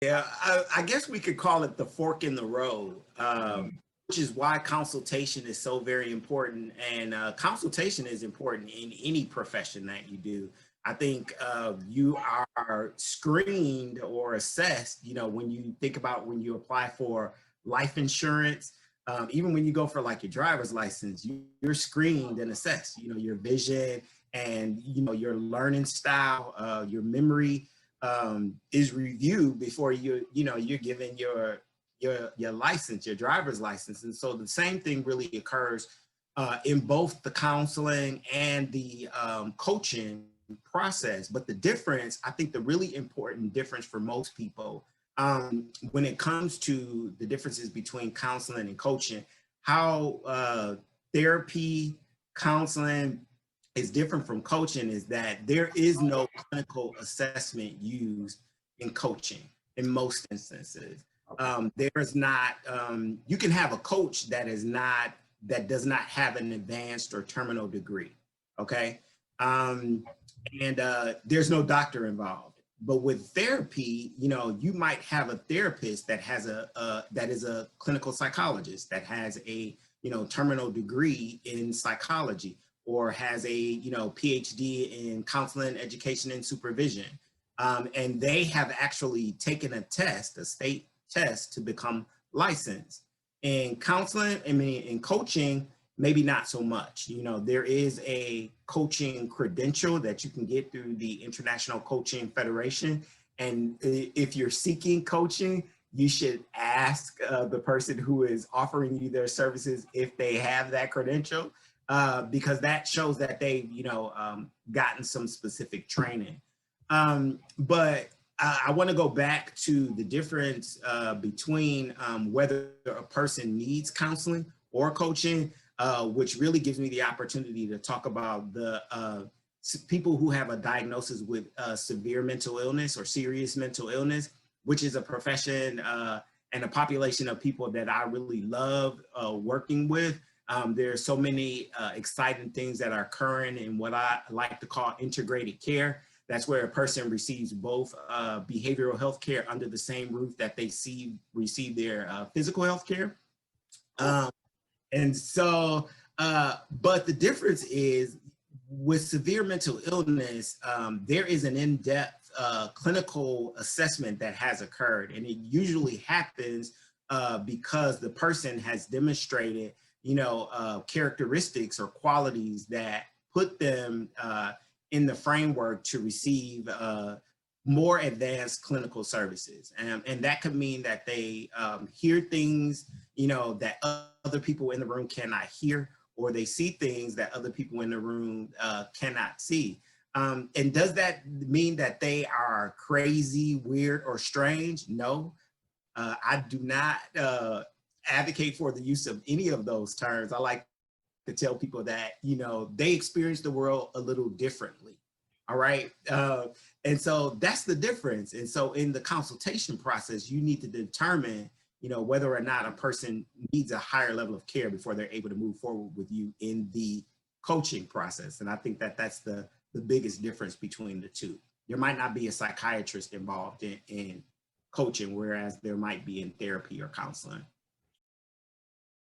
Yeah, I guess we could call it the fork in the road, which is why consultation is so very important. And consultation is important in any profession that you do. I think you are screened or assessed, when you think about when you apply for life insurance, even when you go for like your driver's license, you're screened and assessed, your vision and, your learning style, your memory, is reviewed before you're given your license, your driver's license. And so the same thing really occurs in both the counseling and the coaching process. But the difference, I think the really important difference for most people when it comes to the differences between counseling and coaching, how therapy, counseling, is different from coaching is that there is no clinical assessment used in coaching in most instances. There is not, you can have a coach that does not have an advanced or terminal degree, okay? There's no doctor involved. But with therapy, you might have a therapist that has that is a clinical psychologist that has a, terminal degree in psychology, or has a PhD in counseling, education, and supervision. And they have actually taken a test, a state test, to become licensed. In counseling, in coaching, maybe not so much. There is a coaching credential that you can get through the International Coaching Federation. And if you're seeking coaching, you should ask the person who is offering you their services if they have that credential. Because that shows that they've, gotten some specific training. But I want to go back to the difference between whether a person needs counseling or coaching, which really gives me the opportunity to talk about the people who have a diagnosis with severe mental illness or serious mental illness, which is a profession and a population of people that I really love working with. There are so many exciting things that are occurring in what I like to call integrated care. That's where a person receives both behavioral health care under the same roof that they receive their physical health care. And so, but the difference is with severe mental illness, there is an in-depth clinical assessment that has occurred. And it usually happens because the person has demonstrated characteristics or qualities that put them in the framework to receive more advanced clinical services. And that could mean that they hear things, that other people in the room cannot hear, or they see things that other people in the room cannot see. And does that mean that they are crazy, weird, or strange? No, I do not advocate for the use of any of those terms. I like to tell people that, they experience the world a little differently. All right. And so that's the difference. And so in the consultation process, you need to determine, whether or not a person needs a higher level of care before they're able to move forward with you in the coaching process. And I think that that's the biggest difference between the two. There might not be a psychiatrist involved in coaching, whereas there might be in therapy or counseling.